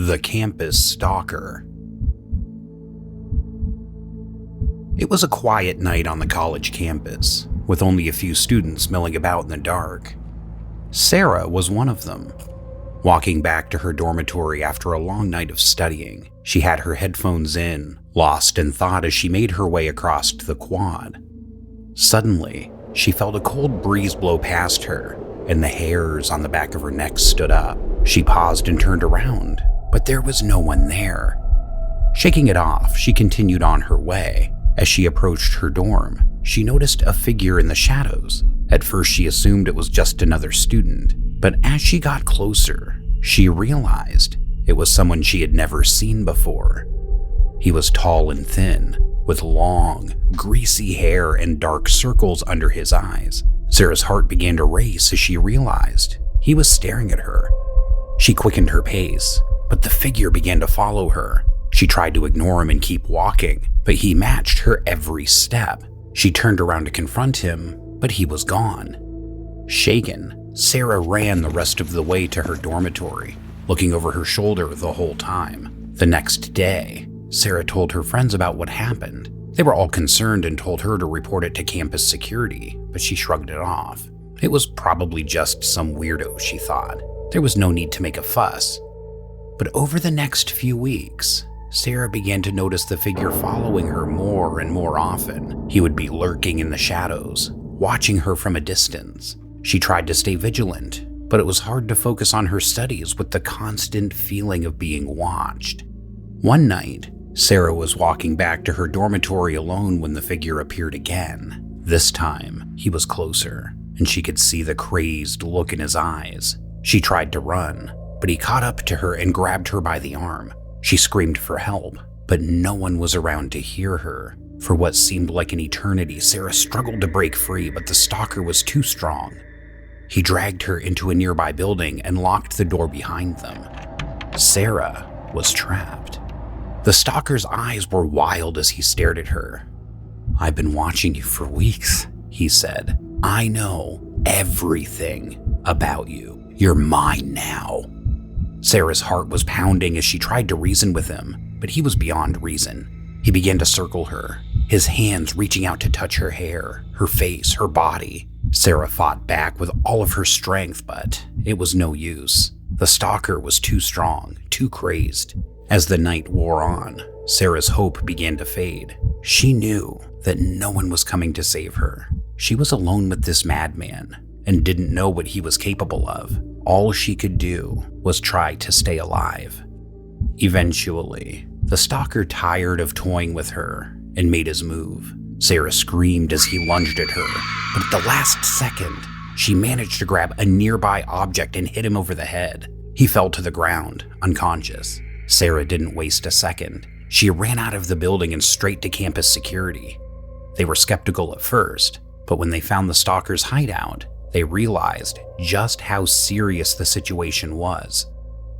The Campus Stalker. It was a quiet night on the college campus, with only a few students milling about in the dark. Sarah was one of them. Walking back to her dormitory after a long night of studying, she had her headphones in, lost in thought as she made her way across the quad. Suddenly, she felt a cold breeze blow past her, and the hairs on the back of her neck stood up. She paused and turned around, but there was no one there. Shaking it off, she continued on her way. As she approached her dorm, she noticed a figure in the shadows. At first, she assumed it was just another student, but as she got closer, she realized it was someone she had never seen before. He was tall and thin, with long, greasy hair and dark circles under his eyes. Sarah's heart began to race as she realized he was staring at her. She quickened her pace, but the figure began to follow her. She tried to ignore him and keep walking, but he matched her every step. She turned around to confront him, but he was gone. Shaken, Sarah ran the rest of the way to her dormitory, looking over her shoulder the whole time. The next day, Sarah told her friends about what happened. They were all concerned and told her to report it to campus security, but she shrugged it off. It was probably just some weirdo, she thought. There was no need to make a fuss. But over the next few weeks, Sarah began to notice the figure following her more and more often. He would be lurking in the shadows, watching her from a distance. She tried to stay vigilant, but it was hard to focus on her studies with the constant feeling of being watched. One night, Sarah was walking back to her dormitory alone when the figure appeared again. This time, he was closer, and she could see the crazed look in his eyes. She tried to run, but he caught up to her and grabbed her by the arm. She screamed for help, but no one was around to hear her. For what seemed like an eternity, Sarah struggled to break free, but the stalker was too strong. He dragged her into a nearby building and locked the door behind them. Sarah was trapped. The stalker's eyes were wild as he stared at her. "I've been watching you for weeks," he said. "I know everything about you. You're mine now." Sarah's heart was pounding as she tried to reason with him, but he was beyond reason. He began to circle her, his hands reaching out to touch her hair, her face, her body. Sarah fought back with all of her strength, but it was no use. The stalker was too strong, too crazed. As the night wore on, Sarah's hope began to fade. She knew that no one was coming to save her. She was alone with this madman and didn't know what he was capable of. All she could do was try to stay alive. Eventually, the stalker tired of toying with her and made his move. Sarah screamed as he lunged at her, but at the last second, she managed to grab a nearby object and hit him over the head. He fell to the ground, unconscious. Sarah didn't waste a second. She ran out of the building and straight to campus security. They were skeptical at first, but when they found the stalker's hideout, they realized just how serious the situation was.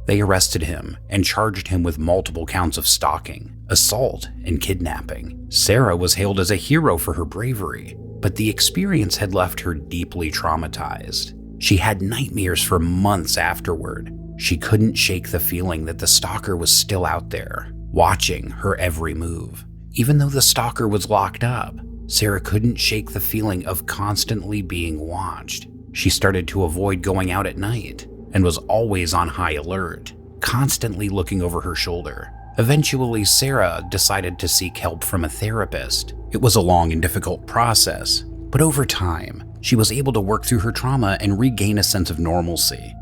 They arrested him and charged him with multiple counts of stalking, assault, and kidnapping. Sarah was hailed as a hero for her bravery, but the experience had left her deeply traumatized. She had nightmares for months afterward. She couldn't shake the feeling that the stalker was still out there, watching her every move. Even though the stalker was locked up, Sarah couldn't shake the feeling of constantly being watched. She started to avoid going out at night and was always on high alert, constantly looking over her shoulder. Eventually, Sarah decided to seek help from a therapist. It was a long and difficult process, but over time, she was able to work through her trauma and regain a sense of normalcy.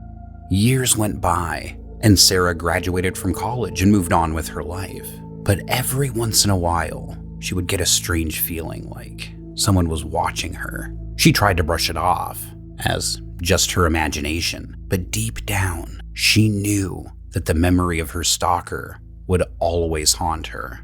Years went by, and Sarah graduated from college and moved on with her life. But every once in a while, she would get a strange feeling like someone was watching her. She tried to brush it off as just her imagination, but deep down, she knew that the memory of her stalker would always haunt her.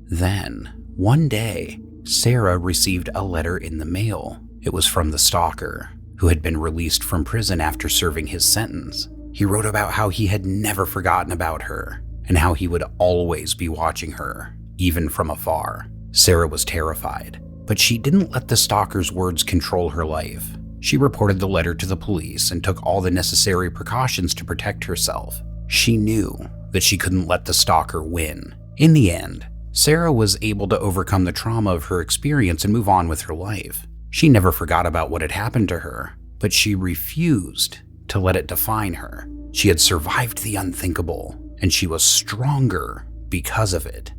Then, one day, Sarah received a letter in the mail. It was from the stalker, who had been released from prison after serving his sentence. He wrote about how he had never forgotten about her and how he would always be watching her, even from afar. Sarah was terrified, but she didn't let the stalker's words control her life. She reported the letter to the police and took all the necessary precautions to protect herself. She knew that she couldn't let the stalker win. In the end, Sarah was able to overcome the trauma of her experience and move on with her life. She never forgot about what had happened to her, but she refused to let it define her. She had survived the unthinkable, and she was stronger because of it.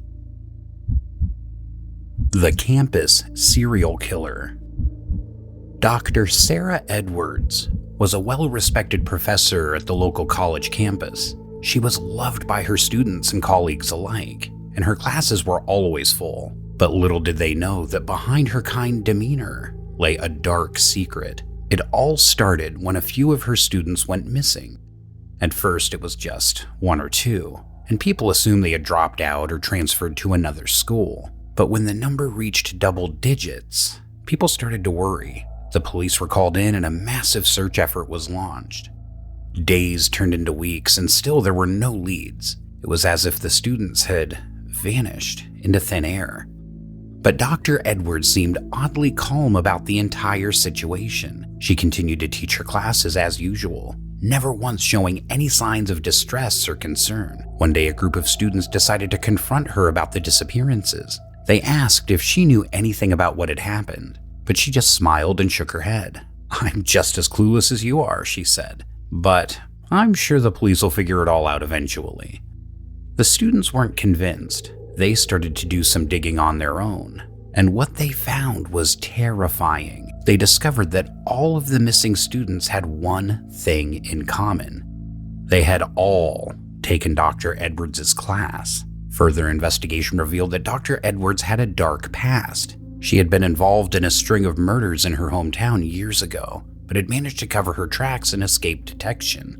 The Campus Serial Killer. Dr. Sarah Edwards was a well-respected professor at the local college campus. She was loved by her students and colleagues alike, and her classes were always full. But little did they know that behind her kind demeanor lay a dark secret. It all started when a few of her students went missing. At first, it was just one or two, and people assumed they had dropped out or transferred to another school. But when the number reached double digits, people started to worry. The police were called in and a massive search effort was launched. Days turned into weeks and still there were no leads. It was as if the students had vanished into thin air. But Dr. Edwards seemed oddly calm about the entire situation. She continued to teach her classes as usual, never once showing any signs of distress or concern. One day, a group of students decided to confront her about the disappearances. They asked if she knew anything about what had happened, but she just smiled and shook her head. "I'm just as clueless as you are," she said, "but I'm sure the police will figure it all out eventually." The students weren't convinced. They started to do some digging on their own, and what they found was terrifying. They discovered that all of the missing students had one thing in common. They had all taken Dr. Edwards' class. Further investigation revealed that Dr. Edwards had a dark past. She had been involved in a string of murders in her hometown years ago, but had managed to cover her tracks and escape detection.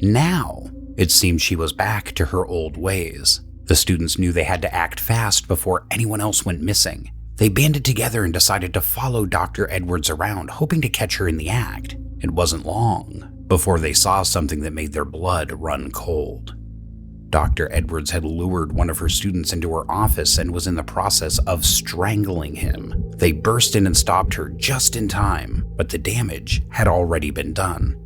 Now, it seemed she was back to her old ways. The students knew they had to act fast before anyone else went missing. They banded together and decided to follow Dr. Edwards around, hoping to catch her in the act. It wasn't long before they saw something that made their blood run cold. Dr. Edwards had lured one of her students into her office and was in the process of strangling him. They burst in and stopped her just in time, but the damage had already been done.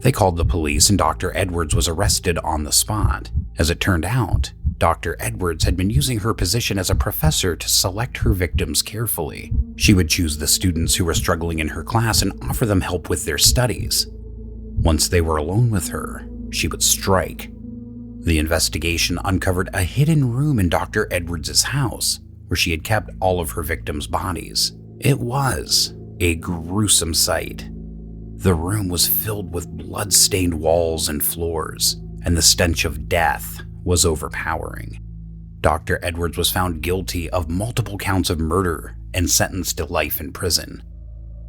They called the police and Dr. Edwards was arrested on the spot. As it turned out, Dr. Edwards had been using her position as a professor to select her victims carefully. She would choose the students who were struggling in her class and offer them help with their studies. Once they were alone with her, she would strike. The investigation uncovered a hidden room in Dr. Edwards' house where she had kept all of her victims' bodies. It was a gruesome sight. The room was filled with blood-stained walls and floors, and the stench of death was overpowering. Dr. Edwards was found guilty of multiple counts of murder and sentenced to life in prison.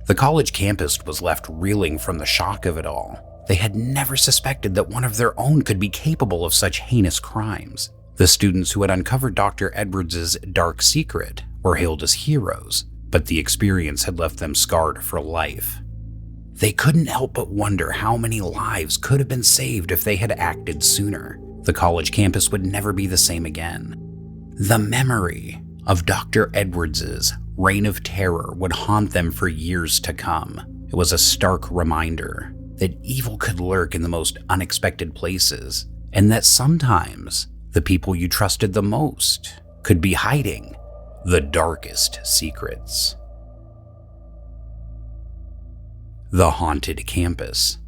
The college campus was left reeling from the shock of it all. They had never suspected that one of their own could be capable of such heinous crimes. The students who had uncovered Dr. Edwards' dark secret were hailed as heroes, but the experience had left them scarred for life. They couldn't help but wonder how many lives could have been saved if they had acted sooner. The college campus would never be the same again. The memory of Dr. Edwards' reign of terror would haunt them for years to come. It was a stark reminder that evil could lurk in the most unexpected places, and that sometimes the people you trusted the most could be hiding the darkest secrets. The Haunted Campus.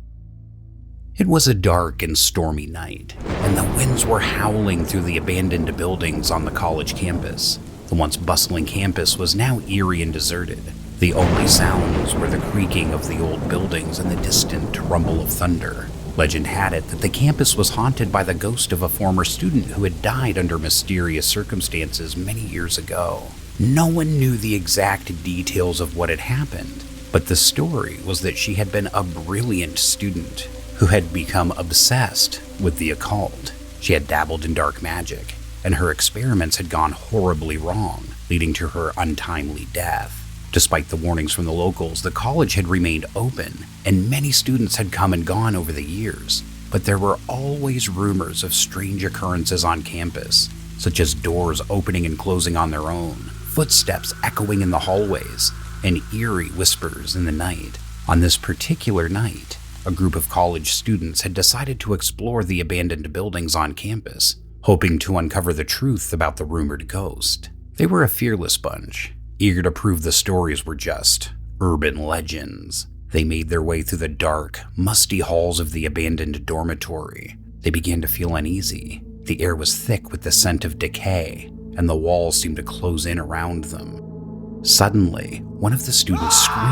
It was a dark and stormy night, and the winds were howling through the abandoned buildings on the college campus. The once bustling campus was now eerie and deserted. The only sounds were the creaking of the old buildings and the distant rumble of thunder. Legend had it that the campus was haunted by the ghost of a former student who had died under mysterious circumstances many years ago. No one knew the exact details of what had happened, but the story was that she had been a brilliant student who had become obsessed with the occult. She had dabbled in dark magic, and her experiments had gone horribly wrong, leading to her untimely death. Despite the warnings from the locals, the college had remained open, and many students had come and gone over the years. But there were always rumors of strange occurrences on campus, such as doors opening and closing on their own, footsteps echoing in the hallways, and eerie whispers in the night. On this particular night, a group of college students had decided to explore the abandoned buildings on campus, hoping to uncover the truth about the rumored ghost. They were a fearless bunch, eager to prove the stories were just urban legends. They made their way through the dark, musty halls of the abandoned dormitory. They began to feel uneasy. The air was thick with the scent of decay, and the walls seemed to close in around them. Suddenly, one of the students screamed,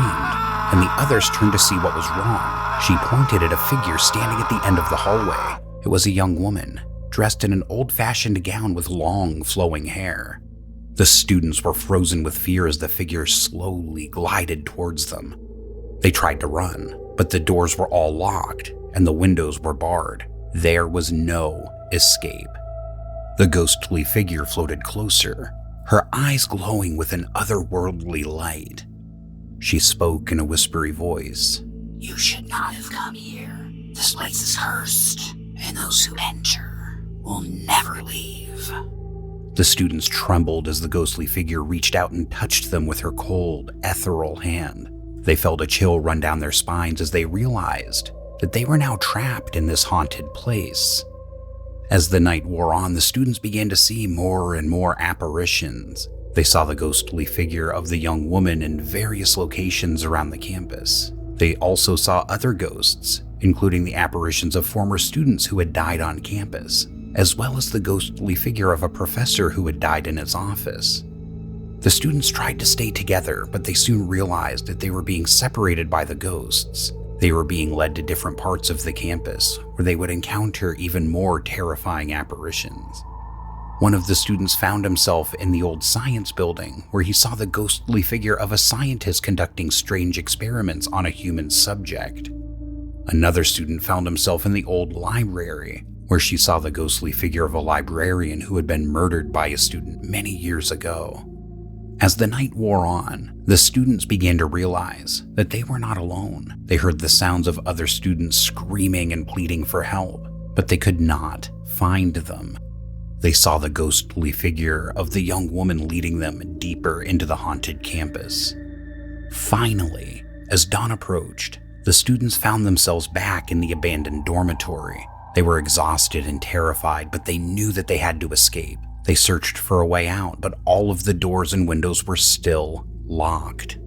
and the others turned to see what was wrong. She pointed at a figure standing at the end of the hallway. It was a young woman, dressed in an old-fashioned gown with long, flowing hair. The students were frozen with fear as the figure slowly glided towards them. They tried to run, but the doors were all locked, and the windows were barred. There was no escape. The ghostly figure floated closer, her eyes glowing with an otherworldly light. She spoke in a whispery voice. "You should not have come here. This place is cursed, and those who enter will never leave." The students trembled as the ghostly figure reached out and touched them with her cold, ethereal hand. They felt a chill run down their spines as they realized that they were now trapped in this haunted place. As the night wore on, the students began to see more and more apparitions. They saw the ghostly figure of the young woman in various locations around the campus. They also saw other ghosts, including the apparitions of former students who had died on campus, as well as the ghostly figure of a professor who had died in his office. The students tried to stay together, but they soon realized that they were being separated by the ghosts. They were being led to different parts of the campus, where they would encounter even more terrifying apparitions. One of the students found himself in the old science building, where he saw the ghostly figure of a scientist conducting strange experiments on a human subject. Another student found himself in the old library, where she saw the ghostly figure of a librarian who had been murdered by a student many years ago. As the night wore on, the students began to realize that they were not alone. They heard the sounds of other students screaming and pleading for help, but they could not find them. They saw the ghostly figure of the young woman leading them deeper into the haunted campus. Finally, as dawn approached, the students found themselves back in the abandoned dormitory. They were exhausted and terrified, but they knew that they had to escape. They searched for a way out, but all of the doors and windows were still locked.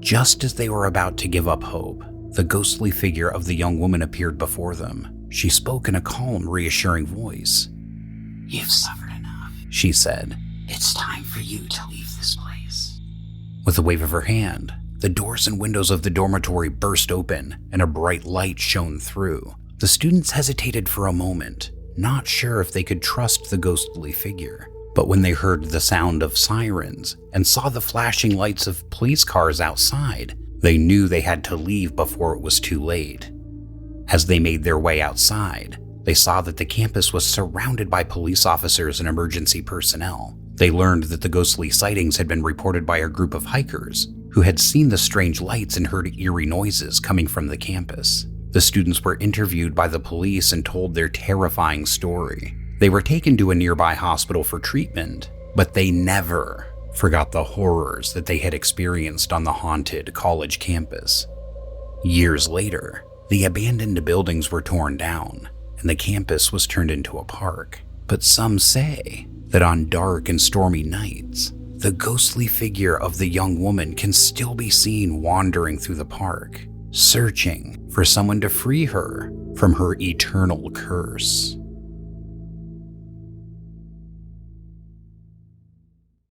Just as they were about to give up hope, the ghostly figure of the young woman appeared before them. She spoke in a calm, reassuring voice. "You've suffered enough," she said. "It's time for you to leave this place." With a wave of her hand, the doors and windows of the dormitory burst open and a bright light shone through. The students hesitated for a moment, not sure if they could trust the ghostly figure. But when they heard the sound of sirens and saw the flashing lights of police cars outside, they knew they had to leave before it was too late. As they made their way outside, they saw that the campus was surrounded by police officers and emergency personnel. They learned that the ghostly sightings had been reported by a group of hikers who had seen the strange lights and heard eerie noises coming from the campus. The students were interviewed by the police and told their terrifying story. They were taken to a nearby hospital for treatment, but they never forgot the horrors that they had experienced on the haunted college campus. Years later, the abandoned buildings were torn down, and the campus was turned into a park. But some say that on dark and stormy nights, the ghostly figure of the young woman can still be seen wandering through the park, searching for someone to free her from her eternal curse.